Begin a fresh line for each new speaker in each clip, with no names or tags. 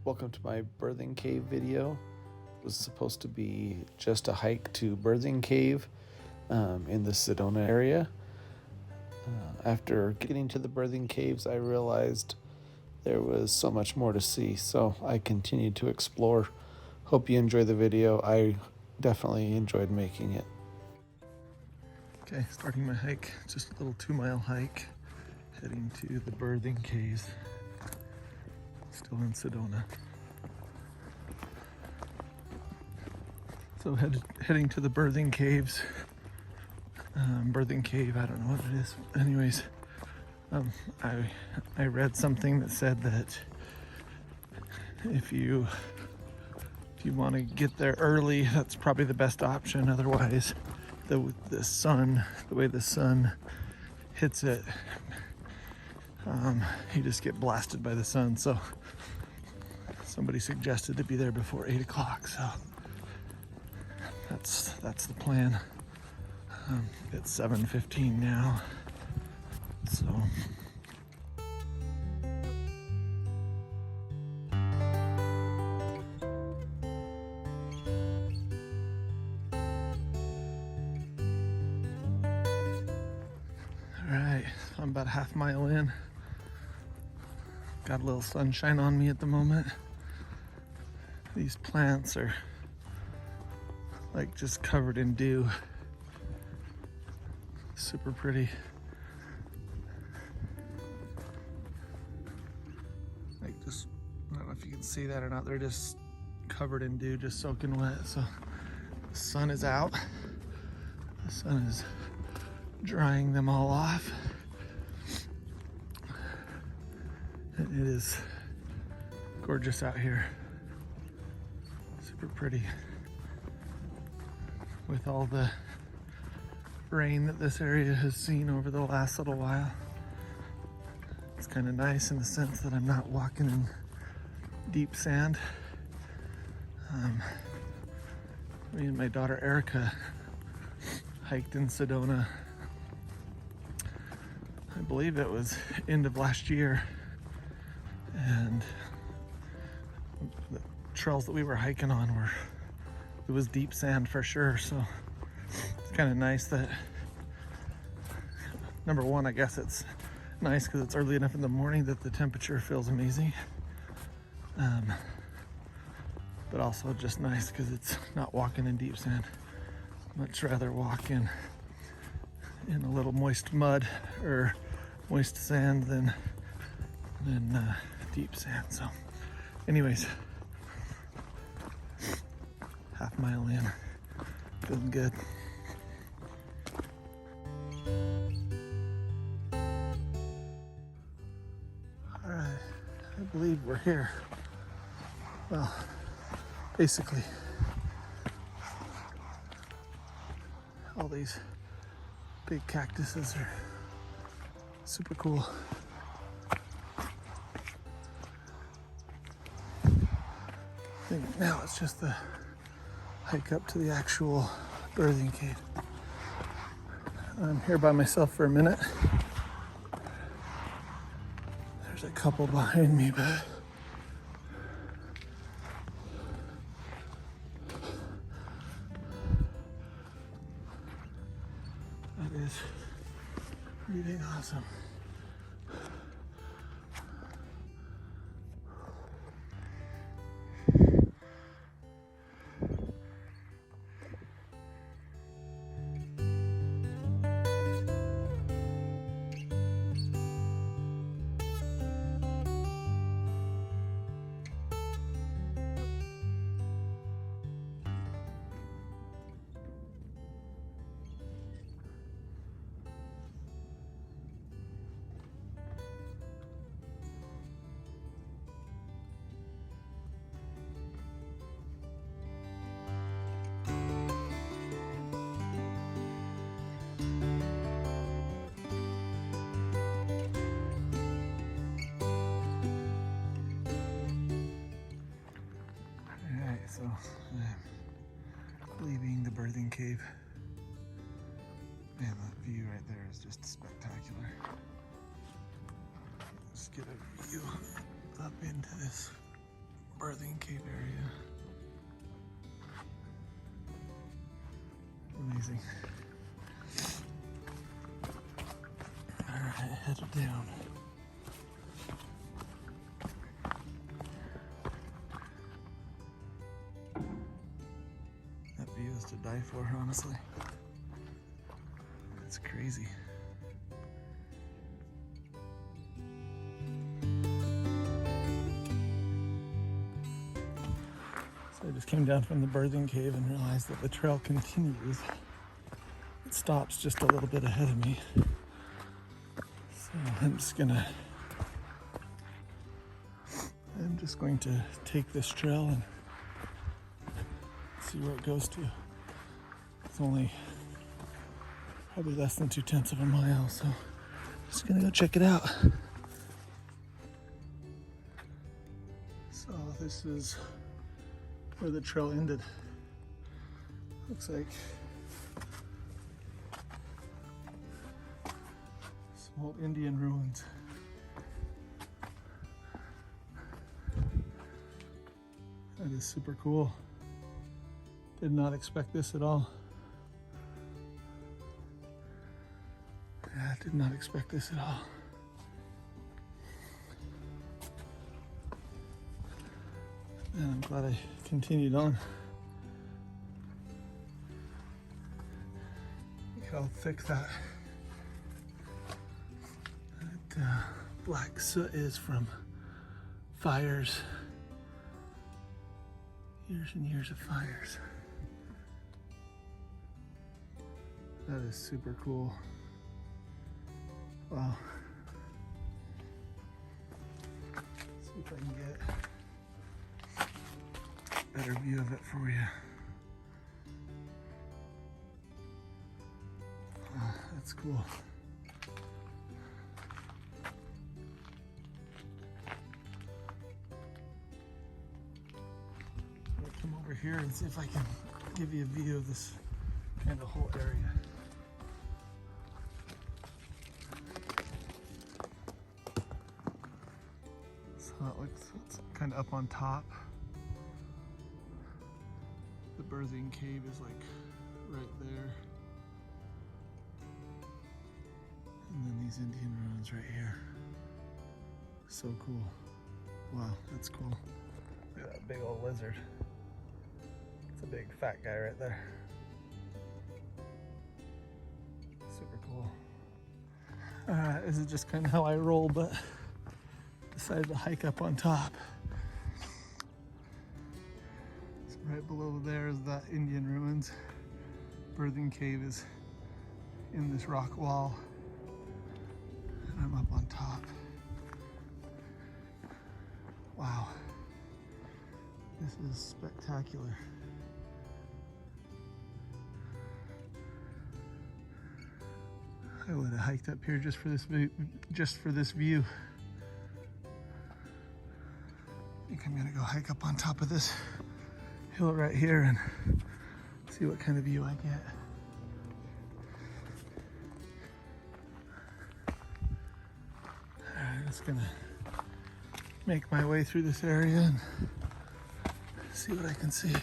Welcome to my Birthingcave video. It was supposed to be just a hike to Birthingcave in the Sedona area. After getting to the Birthingcaves, I realized there was so much more to see, so I continued to explore. Hope you enjoy the video. I definitely enjoyed making it. Okay, starting my hike, just a little 2-mile hike, heading to the Birthingcaves, still in Sedona. So heading to the Birthingcaves. Birthingcave, I don't know what it is. Anyways, I read something that said that if you want to get there early, that's probably the best option. Otherwise, the way the sun hits it, you just get blasted by the sun. So somebody suggested to be there before 8 o'clock. So that's the plan. It's 7:15 now, so alright, I'm about a half mile in. Got a little sunshine on me at the moment. These plants are like just covered in dew. Super pretty. Like just, I don't know if you can see that or not, they're just covered in dew, just soaking wet. So the sun is out. The sun is drying them all off. And it is gorgeous out here. Super pretty. With all the rain that this area has seen over the last little while. It's kind of nice in the sense that I'm not walking in deep sand. Me and my daughter Erica hiked in Sedona. I believe it was end of last year, and the trails that we were hiking on it was deep sand for sure. So it's kind of nice that, number one, I guess it's nice because it's early enough in the morning that the temperature feels amazing. But also just nice because it's not walking in deep sand. Much rather walk in a little moist mud or moist sand than deep sand. So anyways, half mile in, feeling good. All right, I believe we're here. Well, basically, all these big cactuses are super cool. I think now it's just the hike up to the actual Birthingcave. I'm here by myself for a minute. There's a couple behind me, but that is really awesome. So I'm leaving the Birthingcave. Man, that view right there is just spectacular. Let's get a view up into this Birthingcave area. Amazing. Alright, headed down. That view is to die for, honestly. It's crazy. So I just came down from the Birthingcave and realized that the trail continues. It stops just a little bit ahead of me. So I'm just going to take this trail and see where it goes to. It's only probably less than 2/10 of a mile, so I'm just gonna go check it out. So this is where the trail ended. Looks like some old Indian ruins. That is super cool. Did not expect this at all. Yeah, did not expect this at all. And I'm glad I continued on. Look how thick that black soot is from fires. Years and years of fires. That is super cool. Wow. Let's see if I can get a better view of it for you. Oh, that's cool. I'll come over here and see if I can give you a view of this kind of whole area. So it looks, it's kind of up on top. The Birthingcave is like right there. And then these Indianruins right here. So cool. Wow, that's cool. Look at that big old lizard. It's a big fat guy right there. Super cool. This is just kind of how I roll, but decided to hike up on top. So right below there is the Indianruins. Birthingcave is in this rock wall. And I'm up on top. Wow. This is spectacular. I would have hiked up here just for this view. I think I'm gonna go hike up on top of this hill right here and see what kind of view I get. Alright, I'm just gonna make my way through this area and see what I can see.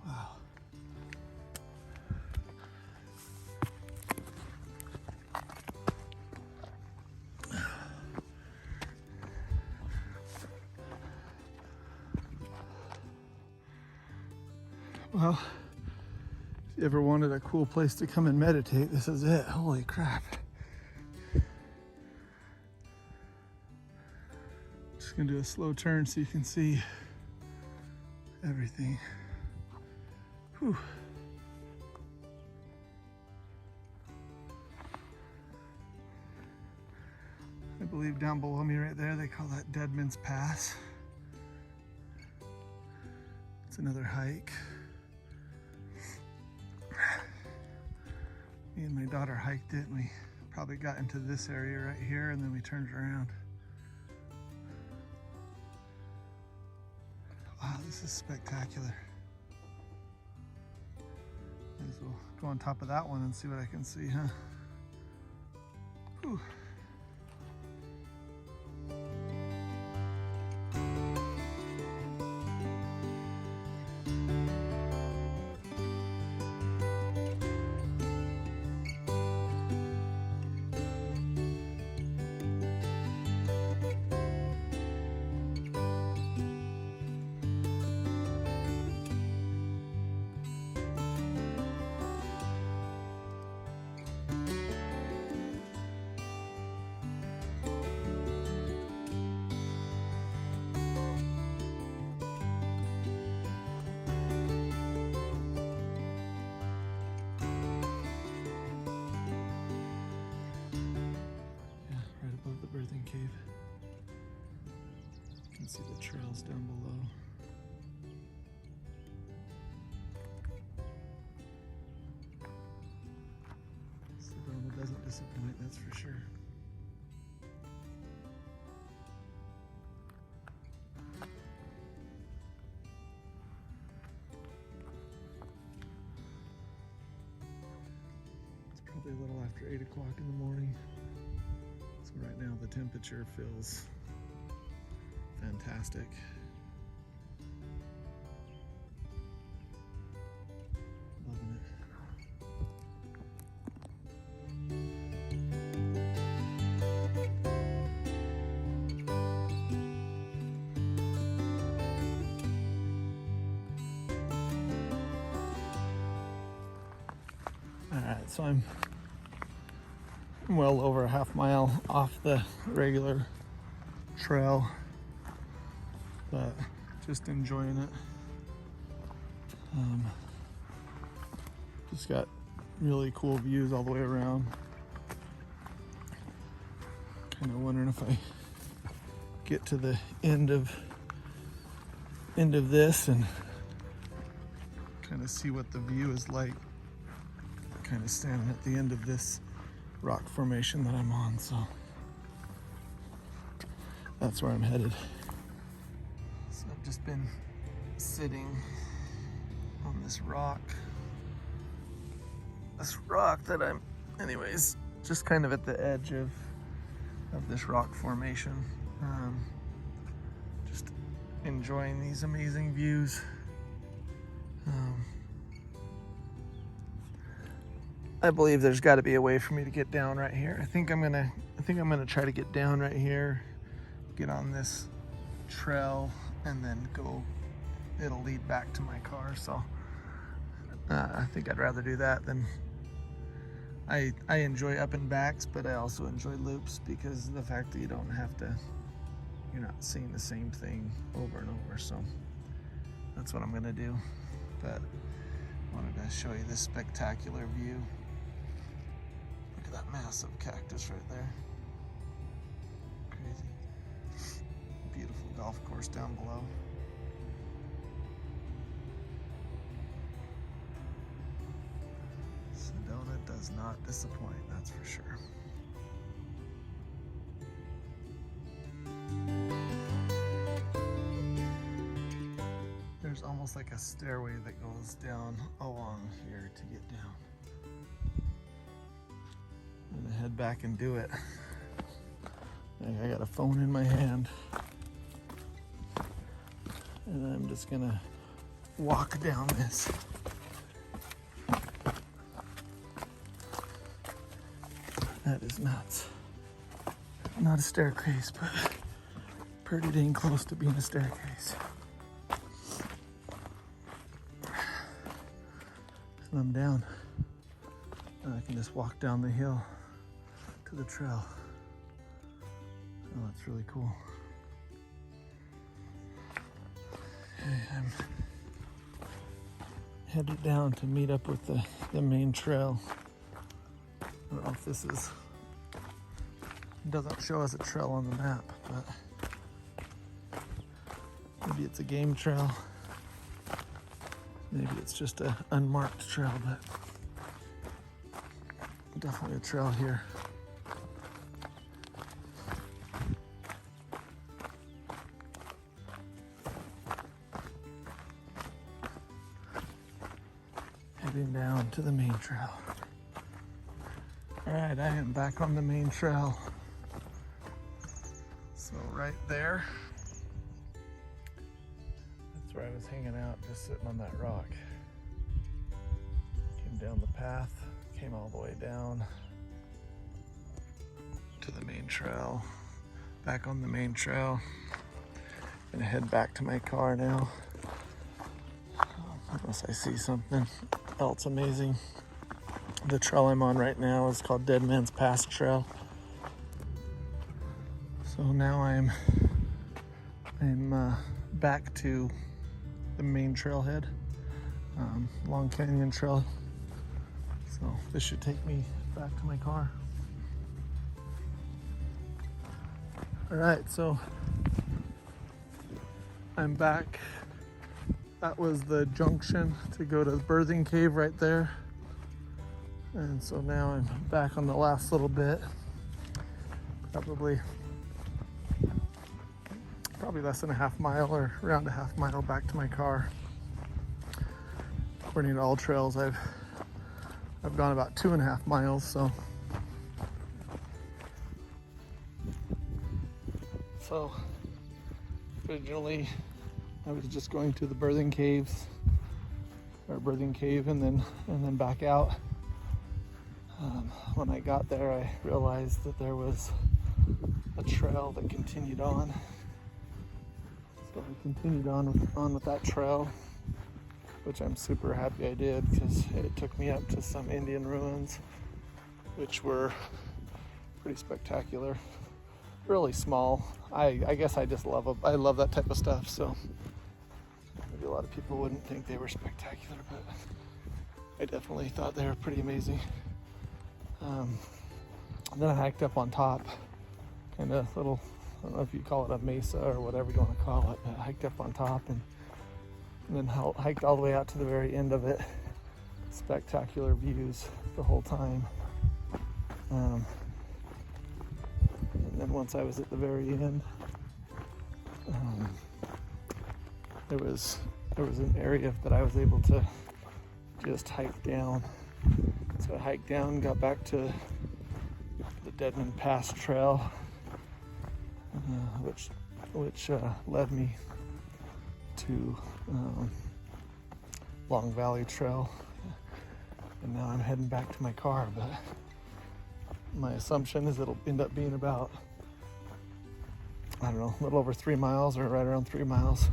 Wow. Well, if you ever wanted a cool place to come and meditate, this is it. Holy crap. Just gonna do a slow turn so you can see everything. Whew. I believe down below me right there, they call that Deadmans Pass. It's another hike. Me and my daughter hiked it and we probably got into this area right here and then we turned around. Wow, this is spectacular. Might as well go on top of that one and see what I can see, huh? Whew. see the trails down below. Sedona doesn't disappoint, that's for sure. It's probably a little after 8 o'clock in the morning. So right now the temperature feels fantastic. Loving it. All right, so I'm well over a half mile off the regular trail, but just enjoying it. Just got really cool views all the way around. Kind of wondering if I get to the end of this and kind of see what the view is like. Kind of standing at the end of this rock formation that I'm on, so that's where I'm headed. So I've just been sitting on this rock that I'm, anyways, just kind of at the edge of this rock formation. Just enjoying these amazing views. I believe there's got to be a way for me to get down right here. I think I'm gonna try to get down right here, get on this trail, and then go. It'll lead back to my car. So I think I'd rather do that than. I enjoy up and backs, but I also enjoy loops because of the fact that you're not seeing the same thing over and over. So that's what I'm gonna do. But I wanted to show you this spectacular view. Look at that massive cactus right there. Crazy. Beautiful golf course down below. Sedona does not disappoint, that's for sure. There's almost like a stairway that goes down along here to get down. I'm gonna head back and do it. I got a phone in my hand. And I'm just gonna walk down this. That is nuts. Not a staircase, but pretty dang close to being a staircase. And I'm down. And I can just walk down the hill to the trail. Oh, that's really cool. Okay, I'm headed down to meet up with the main trail. I don't know if this is, it doesn't show as a trail on the map, but maybe it's a game trail. Maybe it's just an unmarked trail, but definitely a trail here. Heading down to the main trail. All right, I am back on the main trail. So right there, that's where I was hanging out, just sitting on that rock. Came down the path, came all the way down to the main trail. Back on the main trail. Gonna head back to my car now. Unless I see something else amazing. The trail I'm on right now is called Deadmans Pass Trail. So now I'm back to the main trailhead, Long Canyon Trail. So this should take me back to my car. All right, so
I'm back. That was the junction to go to the Birthingcave right there. And so now I'm back on the last little bit. Probably less than a half mile or around a half mile back to my car. According to all trails, I've gone about 2.5 miles, so originally I was just going to the Birthingcave and then back out. When I got there, I realized that there was a trail that continued on. So I continued on with that trail, which I'm super happy I did, because it took me up to some Indian ruins, which were pretty spectacular. Really small. I guess I love that type of stuff, so maybe a lot of people wouldn't think they were spectacular, but I definitely thought they were pretty amazing. And then I hiked up on top, kind of little, I don't know if you call it a mesa or whatever you want to call it, but I hiked up on top and then hiked all the way out to the very end of it. Spectacular views the whole time. And then once I was at the very end, there was an area that I was able to just hike down. So I hiked down, got back to the Deadmans Pass Trail, which led me to Long Valley Trail, and now I'm heading back to my car. But my assumption is it'll end up being about, I don't know, a little over 3 miles or right around 3 miles.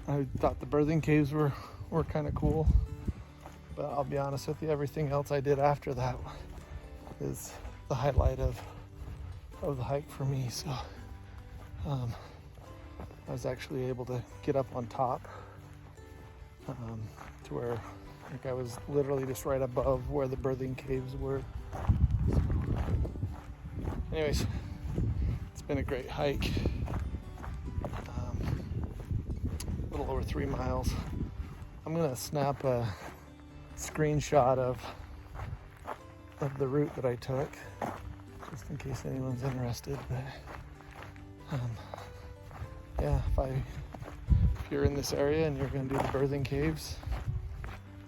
I thought the Birthingcaves were kind of cool, but I'll be honest with you, everything else I did after that is the highlight of the hike for me. So I was actually able to get up on top to where I was literally just right above where the Birthingcaves were. So, anyways, it's been a great hike. A little over 3 miles. I'm gonna snap a screenshot of the route that I took, just in case anyone's interested. But yeah, if you're in this area and you're gonna do the Birthingcaves,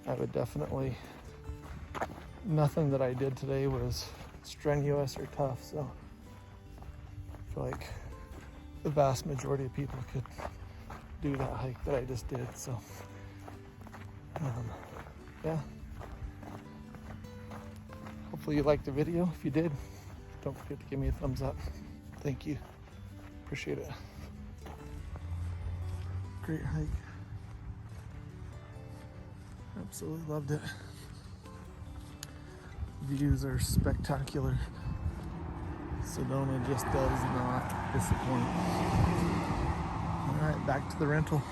I would definitely. Nothing that I did today was strenuous or tough, so I feel like the vast majority of people could do that hike that I just did. So yeah, hopefully you liked the video. If you did, don't forget to give me a thumbs up. Thank you, appreciate it. Great hike, absolutely loved it. Views are spectacular. Sedona just does not disappoint. All right, back to the rental.